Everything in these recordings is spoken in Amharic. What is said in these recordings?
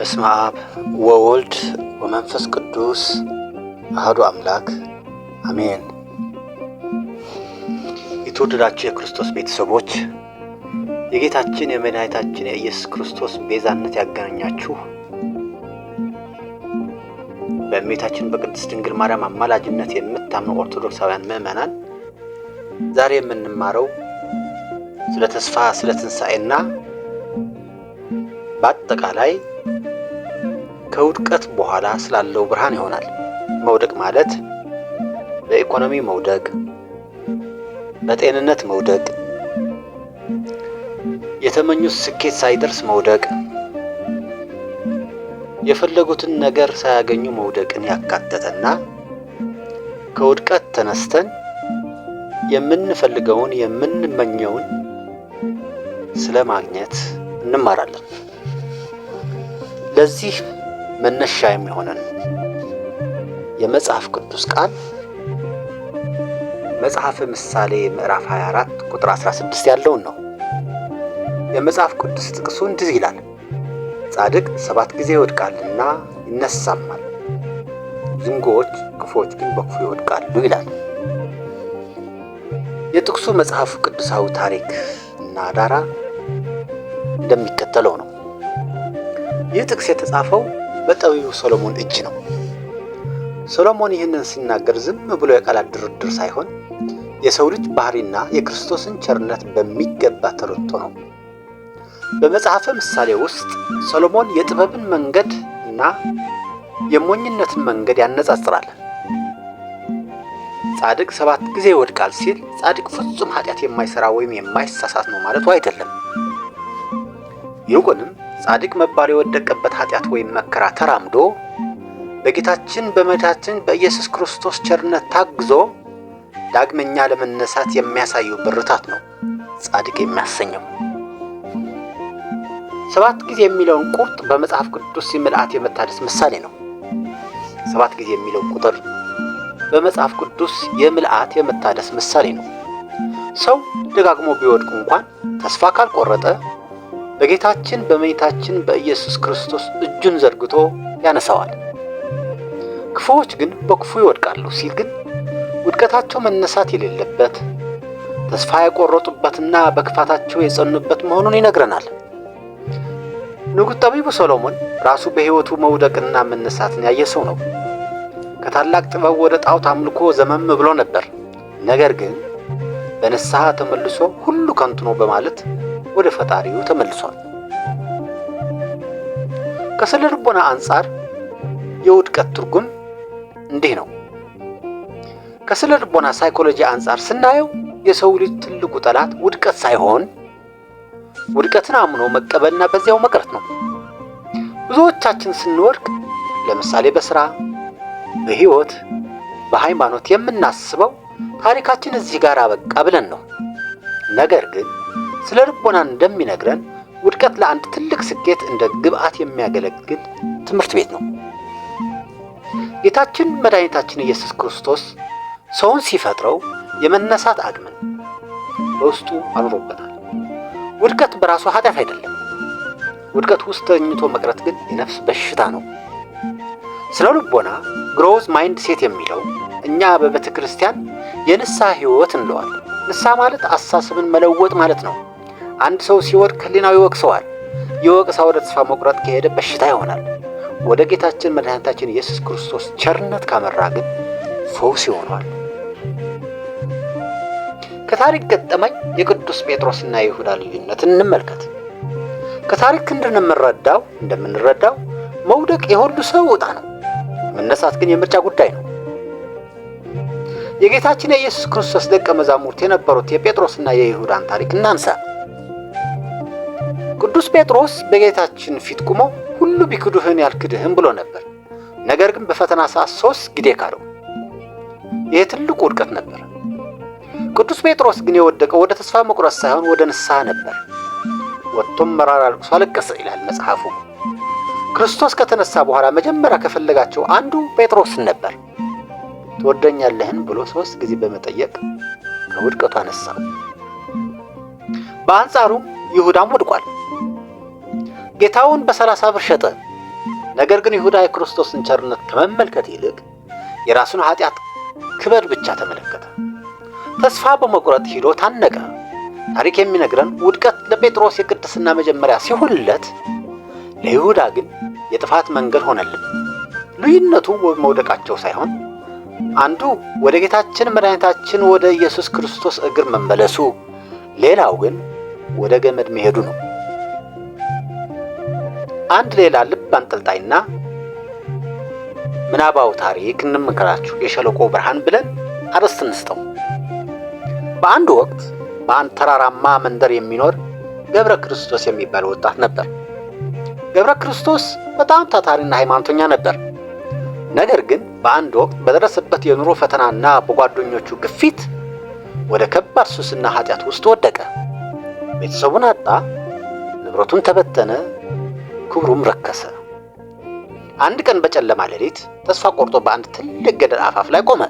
በስመ አብ ወወልድ ወመንፈስ ቅዱስ አሐዱ አምላክ አሜን። የተወደዳችሁ የክርስቶስ ቤተሰቦች የጌታችን የመድኃኒታችን የኢየሱስ ክርስቶስ ቤዛነት ያገናኛችሁ በእመቤታችን በቅድስት ድንግል ማርያም አማላጅነት የምታምኑ ኦርቶዶክሳውያን ምዕመናን ዛሬ የምንማረው ስለ ተስፋ፣ ስለ ትንሣኤና በአጠቃላይ ከውድቀት በኋላ ስላለው ብርሃን ይሆናል። መውደቅ ማለት በኢኮኖሚ መውደቅ፣ በጤንነት መውደቅ፣ የተመኙት ስኬት ሳይደርስ መውደቅ፣ የፈለጉትን ነገር ሳያገኙ መውደቅን ያካተተና ከውድቀት ተነስተን የምንፈልገውን የምንመኘውን ስለማግኘት እንማራለን። ለዚህ መነሻ የሚሆነን የመጽሐፍ ቅዱስ ቃል መጽሐፈ ምሳሌ ምዕራፍ 24 ቁጥር 16 ያለውን ነው። የመጽሐፍ ቅዱስ ጥቅሱ እንዲህ ይላል፣ ጻድቅ 7 ጊዜ ይወድቃልና ይነሳማል፣ ዝንጎዎች ክፉዎች ግን በክፉ ይወድቃሉ ይላል። የጥቅሱ መጽሐፍ ቅዱሳዊ ታሪክ እና ዳራ እንደሚከተለው ነው። ይህ ጥቅስ የተጻፈው በጠቢቡ ሰሎሞን እጅ ነው። ሰሎሞን ይህንን ሲናገር ዝም ብሎ የቃላት ድርድር ሳይሆን የሰው ልጅ ባህሪና የክርስቶስን ቸርነት በሚገባ ተረድቶ ነው። በመጽሐፈ ምሳሌ ውስጥ ሰሎሞን የጥበብን መንገድ እና የሞኝነትን መንገድ ያነጻጽራል። ጻድቅ 7 ጊዜ ይወድቃል ሲል ጻድቅ ፍጹም ኃጢአት የማይሰራ ወይም የማይሳሳት ነው ማለቱ አይደለም። ይልቁንም ጻድቅ መባል የወደቀበት ኃጢአት ወይም መከራ ተራምዶ በጌታችን በመድኃኒታችን በኢየሱስ ክርስቶስ ቸርነት ታግዞ ዳግመኛ ለመነሳት የሚያሳየው ብርታት ነው ጻድቅ የሚያሰኘው። 7 ጊዜ የሚለውን ቁርጥ በመጽሐፍ ቅዱስ የምልአት የመታደስ ምሳሌ ነው። 7 ጊዜ የሚለው ቁጥር በመጽሐፍ ቅዱስ የምልአት የመታደስ ምሳሌ ነው። ሰው ደጋግሞ ቢወድቅ እንኳን ተስፋ ካልቆረጠ በጌታችን በመድኃኒታችን በኢየሱስ ክርስቶስ እጁን ዘርግቶ ያነሳዋል። ክፉዎች ግን በክፉ ይወድቃሉ ሲል ግን ውድቀታቸው መነሳት የሌለበት ተስፋ የቆረጡበትና በክፋታቸው የጸኑበት መሆኑን ይነግረናል። ንጉሥ ጠቢቡ ሰሎሞን ራሱ በሕይወቱ መውደቅና መነሳትን ያየ ሰው ነው። ከታላቅ ጥበብ ወደ ጣዖት አምልኮ ዘመም ብሎ ነበር። ነገር ግን በንስሐ ተመልሶ ሁሉ ከንቱ ነው በማለት ወደ ፈጣሪው ተመልሷል። ከስነ ልቦና አንጻር የውድቀት ትርጉም እንዲህ ነው። ከስነ ልቦና ሳይኮሎጂ አንጻር ስናየው የሰው ልጅ ትልቁ ጠላት ውድቀት ሳይሆን ውድቀትን አምኖ መቀበልና በዚያው መቅረት ነው። ብዙዎቻችን ስንወድቅ ለምሳሌ በስራ፣ በህይወት፣ በሃይማኖት የምናስበው ታሪካችን እዚህ ጋር አበቃ ብለን ነው። ነገር ግን ስለ ልቦና እንደሚነግረን ውድቀት ለአንድ ትልቅ ስኬት እንደ ግብዓት የሚያገለግል ትምህርት ቤት ነው። ጌታችን መድኃኒታችን ኢየሱስ ክርስቶስ ሰውን ሲፈጥረው የመነሳት አቅምን በውስጡ አኑሮበታል። ውድቀት በራሱ ኃጢአት አይደለም። ውድቀት ውስጥ ተኝቶ መቅረት ግን የነፍስ በሽታ ነው። ስለ ልቦና ግሮዝ ማይንድ ሴት የሚለው እኛ በቤተ ክርስቲያን የንስሐ ህይወት እንለዋለን። ንስሐ ማለት አስተሳሰብን መለወጥ ማለት ነው። አንድ ሰው ሲወድቅ ህሊናው ይወቅሰዋል። የወቀሳ ወደ ተስፋ መቁረጥ ከሄደ በሽታ ይሆናል። ወደ ጌታችን መድኃኒታችን ኢየሱስ ክርስቶስ ቸርነት ካመራ ግን ፈውስ ይሆናል። ከታሪክ ገጠመኝ የቅዱስ ጴጥሮስና የይሁዳ ልዩነት እንመልከት። ከታሪክ እንደምንረዳው መውደቅ የሁሉ ሰው ዕጣ ነው። መነሳት ግን የምርጫ ጉዳይ ነው። የጌታችን የኢየሱስ ክርስቶስ ደቀ መዛሙርት የነበሩት የጴጥሮስና የይሁዳን ታሪክ እናንሳ። ቅዱስ ጴጥሮስ በጌታችን ፊት ቆሞ ሁሉ ቢክዱህን ያልክድህም ብሎ ነበር። ነገር ግን በፈተና ሰዓት 3 ጊዜ ካደው። ይህ ትልቁ ውድቀት ነበር። ቅዱስ ጴጥሮስ ግን የወደቀው ወደ ተስፋ መቁረጥ ሳይሆን ወደ ንስሐ ነበር። ወጥቶም መራራ ልቅሶ አለቀሰ ይላል መጽሐፉ። ክርስቶስ ከተነሳ በኋላ መጀመሪያ ከፈለጋቸው አንዱ ጴጥሮስን ነበር። ትወደኛለህን ብሎ 3 ጊዜ በመጠየቅ ከውድቀቱ አነሳው። በአንጻሩም ይሁዳም ወድቋል። ጌታውን በ30 ብር ሸጠ። ነገር ግን ይሁዳ የክርስቶስን ቸርነት ከመመልከት ይልቅ የራሱን ኃጢአት ክብር ብቻ ተመለከተ። ተስፋ በመቁረጥ ሂዶ ታነቀ። ታሪክ የሚነግረን ውድቀት ለጴጥሮስ የቅድስና መጀመሪያ ሲሆንለት፣ ለይሁዳ ግን የጥፋት መንገድ ሆነልን። ልዩነቱ በመውደቃቸው ሳይሆን አንዱ ወደ ጌታችን መድኃኒታችን ወደ ኢየሱስ ክርስቶስ እግር መመለሱ፣ ሌላው ግን ወደ ገመድ መሄዱ ነው። አንድ ሌላ ልብ አንጠልጣይና ምናባው ታሪክ እንምከራችሁ። የሸለቆ ብርሃን ብለን አርዕስት እንስጠው። በአንድ ወቅት በአንድ ተራራማ መንደር የሚኖር ገብረ ክርስቶስ የሚባል ወጣት ነበር። ገብረ ክርስቶስ በጣም ታታሪና ሃይማኖተኛ ነበር። ነገር ግን በአንድ ወቅት በደረሰበት የኑሮ ፈተናና በጓደኞቹ ግፊት ወደ ከባድ ሱስና ኃጢአት ውስጥ ወደቀ። ቤተሰቡን አጣ፣ ንብረቱን ተበተነ፣ ክብሩም ረከሰ። አንድ ቀን በጨለማ ሌሊት ተስፋ ቆርጦ በአንድ ትልቅ ገደል አፋፍ ላይ ቆመ።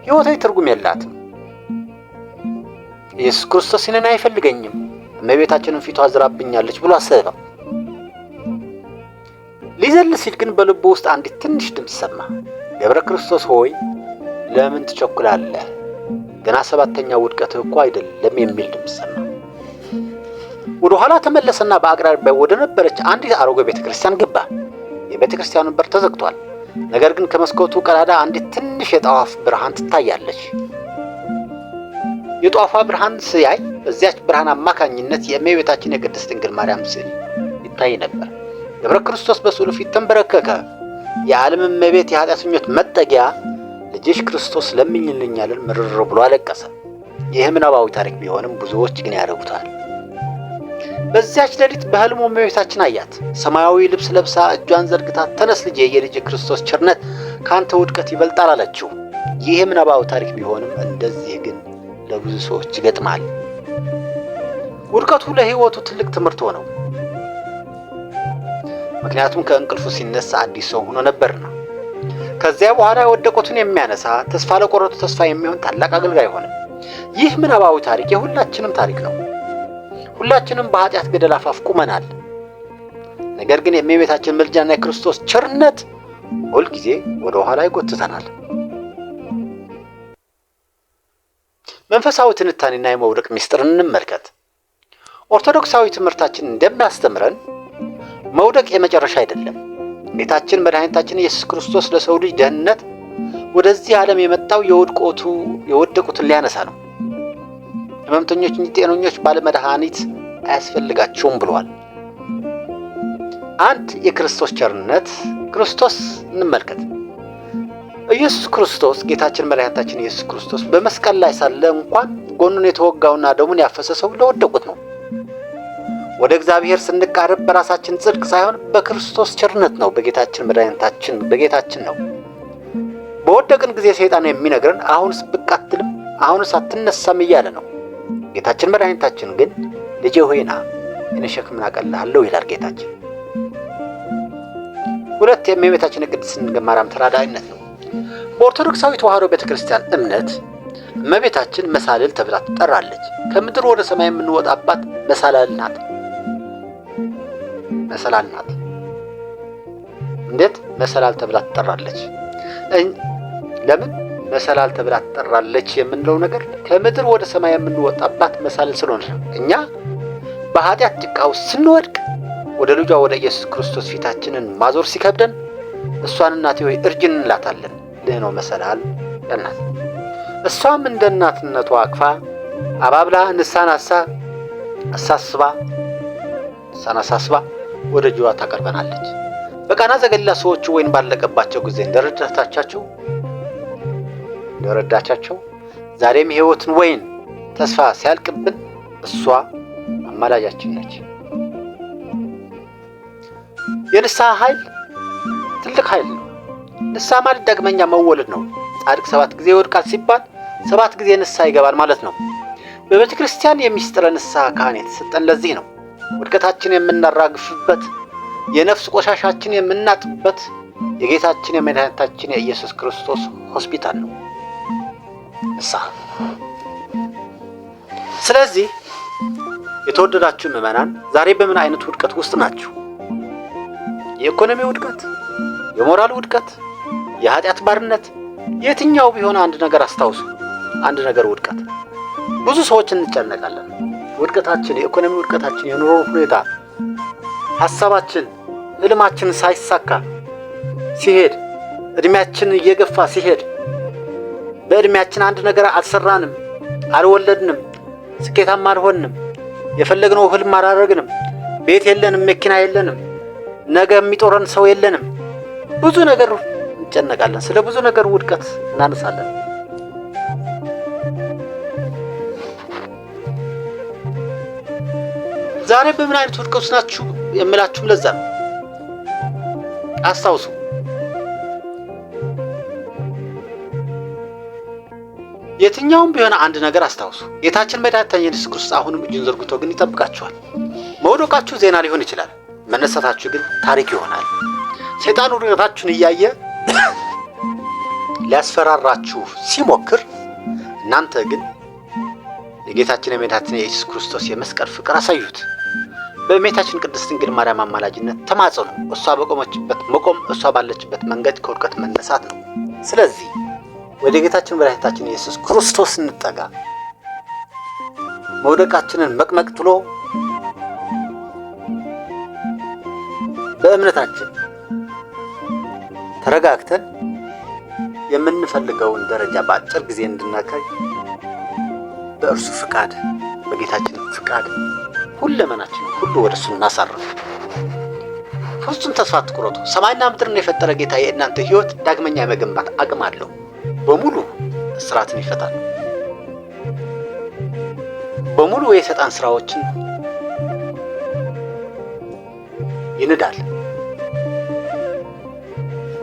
ሕይወቴ ትርጉም የላትም፣ ኢየሱስ ክርስቶስ እኔን አይፈልገኝም፣ እመቤታችንን ፊቷ አዝራብኛለች ብሎ አሰበ። ሊዘል ሲል ግን በልቡ ውስጥ አንዲት ትንሽ ድምፅ ሰማ። ገብረ ክርስቶስ ሆይ ለምን ትቸኩላለህ? ገና ሰባተኛው ውድቀትህ እኮ አይደለም የሚል ድምፅ ሰማ። ወደ ኋላ ተመለሰና በአቅራቢያው ወደ ነበረች አንዲት አሮጌ ቤተክርስቲያን ገባ። የቤተክርስቲያኑ በር ተዘግቷል። ነገር ግን ከመስኮቱ ቀዳዳ አንዲት ትንሽ የጧፍ ብርሃን ትታያለች። የጧፏ ብርሃን ሲያይ በዚያች ብርሃን አማካኝነት የእመቤታችን የቅድስት ድንግል ማርያም ስዕል ይታይ ነበር። ገብረ ክርስቶስ በስዕሉ ፊት ተንበረከከ። የዓለም እመቤት፣ የኃጢአተኞች መጠጊያ ልጅሽ ክርስቶስ ለምኝልኛልን ምርር ብሎ አለቀሰ። ይህ ምናባዊ ታሪክ ቢሆንም ብዙዎች ግን ያደርጉታል። በዚያች ሌሊት በሕልሙ እመቤታችን አያት። ሰማያዊ ልብስ ለብሳ እጇን ዘርግታ ተነስ ልጄ፣ የልጅ ክርስቶስ ቸርነት ካንተ ውድቀት ይበልጣል አለችው። ይህ ምናባዊ ታሪክ ቢሆንም እንደዚህ ግን ለብዙ ሰዎች ይገጥማል። ውድቀቱ ለሕይወቱ ትልቅ ትምህርት ሆነው። ምክንያቱም ከእንቅልፉ ሲነሳ አዲስ ሰው ሆኖ ነበርና። ከዚያ በኋላ የወደቁትን የሚያነሳ፣ ተስፋ ለቆረጡ ተስፋ የሚሆን ታላቅ አገልጋይ ሆነ። ይህ ምናባዊ ታሪክ የሁላችንም ታሪክ ነው። ሁላችንም በኃጢአት ገደል አፋፍ ቁመናል። ነገር ግን የእመቤታችን ምልጃና የክርስቶስ ቸርነት ሁልጊዜ ወደ ኋላ ይጎትተናል። መንፈሳዊ ትንታኔና የመውደቅ ምስጢር እንመልከት። ኦርቶዶክሳዊ ትምህርታችን እንደሚያስተምረን መውደቅ የመጨረሻ አይደለም። ጌታችን መድኃኒታችን ኢየሱስ ክርስቶስ ለሰው ልጅ ደህንነት ወደዚህ ዓለም የመጣው የወደቁትን ሊያነሳ ነው። ሕመምተኞች እንጂ ጤነኞች ባለመድኃኒት አያስፈልጋቸውም ብሏል። አንድ የክርስቶስ ቸርነት ክርስቶስ እንመልከት። ኢየሱስ ክርስቶስ ጌታችን መድኃኒታችን ኢየሱስ ክርስቶስ በመስቀል ላይ ሳለ እንኳን ጎኑን የተወጋውና ደሙን ያፈሰሰው ለወደቁት ነው። ወደ እግዚአብሔር ስንቃረብ በራሳችን ጽድቅ ሳይሆን በክርስቶስ ቸርነት ነው። በጌታችን መድኃኒታችን በጌታችን ነው። በወደቅን ጊዜ ሰይጣን የሚነግረን አሁንስ ብቅ አትልም፣ አሁንስ አትነሳም እያለ ነው። ጌታችን መድኃኒታችን ግን ልጄ ሆይ ና እኔ ሸክምን አቀልልሃለሁ ይላል ጌታችን። ሁለት የእመቤታችን የቅድስት ድንግል ማርያም ተራዳኢነት ነው። በኦርቶዶክሳዊ ተዋሕዶ ቤተክርስቲያን እምነት እመቤታችን መሳልል ተብላ ትጠራለች። ከምድር ወደ ሰማይ የምንወጣባት መሳላል ናት። መሰላል ናት። እንዴት መሰላል ተብላ ትጠራለች? ለምን መሰላል ተብላ ትጠራለች የምንለው ነገር ከምድር ወደ ሰማይ የምንወጣባት መሳልል ስለሆነ ነው። እኛ በኃጢአት ጭቃ ውስጥ ስንወድቅ ወደ ልጇ ወደ ኢየሱስ ክርስቶስ ፊታችንን ማዞር ሲከብደን እሷን እናቴ ሆይ እርጅን እንላታለን። ይህ ነው መሰላል ያልናት። እሷም እንደ እናትነቷ አቅፋ አባብላ ንሳን አሳስባ ወደ ጅዋ ታቀርበናለች። በቃና ዘገሊላ ሰዎቹ ወይን ባለቀባቸው ጊዜ እንደረዳቻቸው ዛሬም የሕይወትን ወይን ተስፋ ሲያልቅብን እሷ አማላጃችን ነች። የንስሐ ኃይል ትልቅ ኃይል ነው። ንስሐ ማለት ዳግመኛ መወለድ ነው። ጻድቅ 7 ጊዜ ይወድቃል ሲባል 7 ጊዜ ንስሐ ይገባል ማለት ነው። በቤተ ክርስቲያን የሚስጥረ ንስሐ ካህን የተሰጠን ለዚህ ነው። ውድቀታችን የምናራግፍበት፣ የነፍስ ቆሻሻችን የምናጥብበት የጌታችን የመድኃኒታችን የኢየሱስ ክርስቶስ ሆስፒታል ነው ንስሐ። ስለዚህ የተወደዳችሁ ምዕመናን ዛሬ በምን አይነት ውድቀት ውስጥ ናችሁ? የኢኮኖሚ ውድቀት፣ የሞራል ውድቀት፣ የኃጢአት ባርነት፣ የትኛው ቢሆን አንድ ነገር አስታውሱ። አንድ ነገር ውድቀት። ብዙ ሰዎች እንጨነቃለን። ውድቀታችን፣ የኢኮኖሚ ውድቀታችን፣ የኑሮ ሁኔታ፣ ሐሳባችን፣ ህልማችን ሳይሳካ ሲሄድ፣ እድሜያችን እየገፋ ሲሄድ፣ በእድሜያችን አንድ ነገር አልሰራንም፣ አልወለድንም፣ ስኬታማ አልሆንም፣ የፈለግነው ህልም አላደረግንም፣ ቤት የለንም፣ መኪና የለንም፣ ነገ የሚጦረን ሰው የለንም። ብዙ ነገር እንጨነቃለን። ስለ ብዙ ነገር ውድቀት እናነሳለን። ዛሬ በምን አይነት ውድቀት ናችሁ የምላችሁም ለዛ ነው። አስታውሱ፣ የትኛውም ቢሆን አንድ ነገር አስታውሱ። ጌታችን መድኃኒታችን ኢየሱስ ክርስቶስ አሁንም እጁን ዘርግቶ ግን ይጠብቃችኋል። መውደቃችሁ ዜና ሊሆን ይችላል፣ መነሳታችሁ ግን ታሪክ ይሆናል። ሰይጣን ውድቀታችሁን እያየ ሊያስፈራራችሁ ሲሞክር፣ እናንተ ግን የጌታችን የመድኃኒታችን የኢየሱስ ክርስቶስ የመስቀል ፍቅር አሳዩት። በእመቤታችን ቅድስት ድንግል ማርያም አማላጅነት ተማጸኑ። እሷ በቆመችበት መቆም፣ እሷ ባለችበት መንገድ ከውድቀት መነሳት ነው። ስለዚህ ወደ ጌታችን መድኃኒታችን ኢየሱስ ክርስቶስ እንጠጋ። መውደቃችንን መቅመቅ ጥሎ በእምነታችን ተረጋግተን የምንፈልገውን ደረጃ በአጭር ጊዜ እንድናካይ በእርሱ ፍቃድ፣ በጌታችን ፍቃድ ሁለመናችን ሁሉ ወደሱ እናሳርፍ። ፍጹም ተስፋ አትቁረጡ። ሰማይና ምድርን የፈጠረ ጌታ የእናንተ ሕይወት ዳግመኛ የመገንባት አቅም አለው። በሙሉ እስራትን ይፈታል። በሙሉ የሰይጣን ስራዎችን ይንዳል።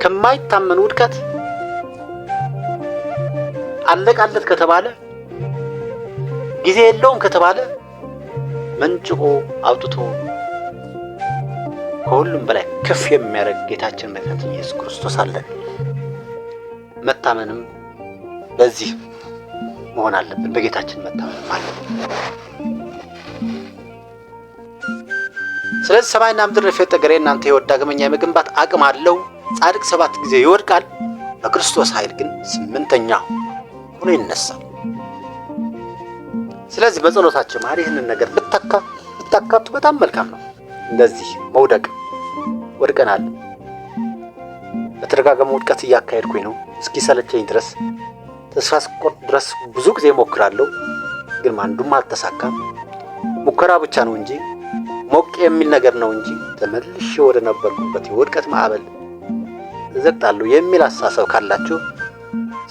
ከማይታመን ውድቀት አለቃለት ከተባለ፣ ጊዜ የለውም ከተባለ መንጭቆ አውጥቶ ከሁሉም በላይ ከፍ የሚያደርግ ጌታችን መድኃኒታችን ኢየሱስ ክርስቶስ አለን። መታመንም በዚህ መሆን አለብን። በጌታችን መታመንም አለብን። ስለዚህ ሰማይና ምድርን የፈጠረ እናንተ ሕይወት ዳግመኛ የመገንባት አቅም አለው። ጻድቅ 7 ጊዜ ይወድቃል፣ በክርስቶስ ኃይል ግን 8ኛ ሆኖ ይነሳል። ስለዚህ በጸሎታችን መሀል ይህንን ነገር ብታካቱ በጣም መልካም ነው። እንደዚህ መውደቅ ወድቀናል። በተደጋጋሚ ውድቀት እያካሄድኩኝ ነው እስኪ ሰለቸኝ ድረስ፣ ተስፋ እስክቆርጥ ድረስ ብዙ ጊዜ ሞክራለሁ፣ ግን አንዱም አልተሳካም። ሙከራ ብቻ ነው እንጂ ሞቅ የሚል ነገር ነው እንጂ ተመልሼ ወደ ነበርኩበት የውድቀት ማዕበል እዘቅጣለሁ የሚል አሳሰብ ካላችሁ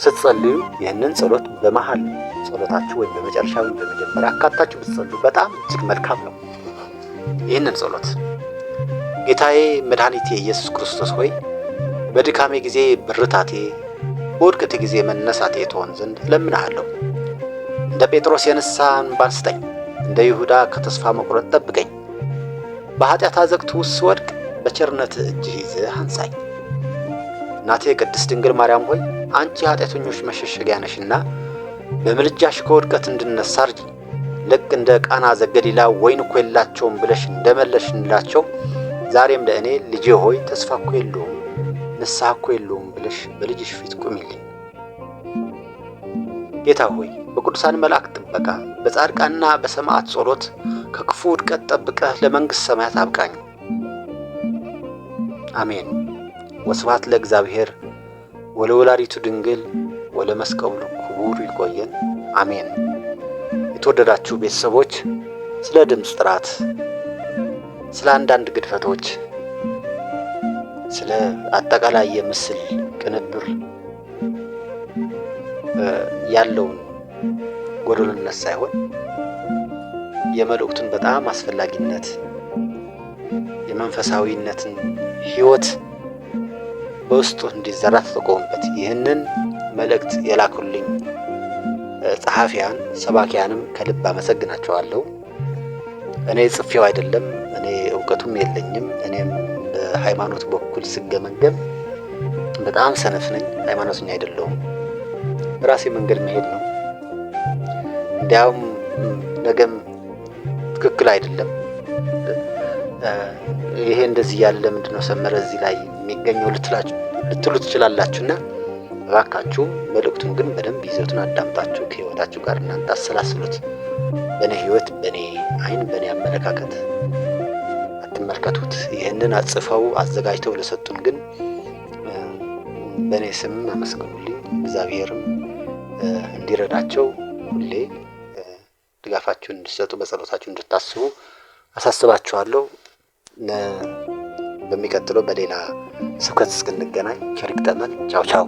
ስትጸልዩ ይህንን ጸሎት በመሃል ጸሎታችሁ ወይም በመጨረሻ ወይም በመጀመሪያ አካታችሁ ብትጸልዩ በጣም እጅግ መልካም ነው። ይህንን ጸሎት ጌታዬ መድኃኒቴ ኢየሱስ ክርስቶስ ሆይ በድካሜ ጊዜ ብርታቴ፣ በውድቀቴ ጊዜ መነሳቴ ትሆን ዘንድ እለምንሃለሁ። እንደ ጴጥሮስ የንስሐ እንባን ስጠኝ፣ እንደ ይሁዳ ከተስፋ መቁረጥ ጠብቀኝ። በኃጢአት አዘቅት ውስጥ ስወድቅ በቸርነት እጅህ ይዘህ አንሳኝ። እናቴ ቅድስት ድንግል ማርያም ሆይ አንቺ ኃጢአተኞች መሸሸጊያ ነሽና በምልጃሽ ከውድቀት እንድነሳ እርጂኝ። ልክ እንደ ቃና ዘገሊላ ወይን እኮ የላቸውም ብለሽ እንደመለሽንላቸው ዛሬም ለእኔ ልጄ ሆይ ተስፋ እኮ የለውም ንስሐ እኮ የለውም ብለሽ በልጅሽ ፊት ቁሚልኝ። ጌታ ሆይ በቅዱሳን መላእክት ጥበቃ፣ በጻድቃንና በሰማዕት ጸሎት ከክፉ ውድቀት ጠብቀህ ለመንግሥት ሰማያት አብቃኝ። አሜን። ወስብሐት ለእግዚአብሔር ወለወላዲቱ ድንግል ወለመስቀሉ ክቡር። ይቆየን። አሜን። የተወደዳችሁ ቤተሰቦች ስለ ድምፅ ጥራት፣ ስለ አንዳንድ ግድፈቶች፣ ስለ አጠቃላይ የምስል ቅንብር ያለውን ጎደሎነት ሳይሆን የመልእክቱን በጣም አስፈላጊነት፣ የመንፈሳዊነትን ሕይወት በውስጡ እንዲዘራ ተጠቆሙበት። ይህንን መልእክት የላኩልኝ ጸሐፊያን ሰባኪያንም ከልብ አመሰግናቸዋለሁ። እኔ ጽፌው አይደለም፣ እኔ እውቀቱም የለኝም። እኔም በሃይማኖት በኩል ስገመገም በጣም ሰነፍ ነኝ፣ ሃይማኖተኛ አይደለሁም። በራሴ መንገድ መሄድ ነው። እንዲያውም ነገም ትክክል አይደለም ይሄ እንደዚህ ያለ ምንድነው ሰመረ እዚህ ላይ የሚገኘው ልትሉ ትችላላችሁና እባካችሁ መልእክቱን ግን በደንብ ይዘቱን አዳምጣችሁ ከህይወታችሁ ጋር እናንተ አሰላስሉት። በእኔ ህይወት፣ በእኔ አይን፣ በእኔ አመለካከት አትመልከቱት። ይህንን አጽፈው አዘጋጅተው ለሰጡን ግን በእኔ ስም አመስግኑልኝ። እግዚአብሔርም እንዲረዳቸው ሁሌ ድጋፋችሁን እንድትሰጡ በጸሎታችሁ እንድታስቡ አሳስባችኋለሁ። በሚቀጥለው በሌላ ስብከት እስክንገናኝ ቸር ይግጠመን። ቻው ቻው።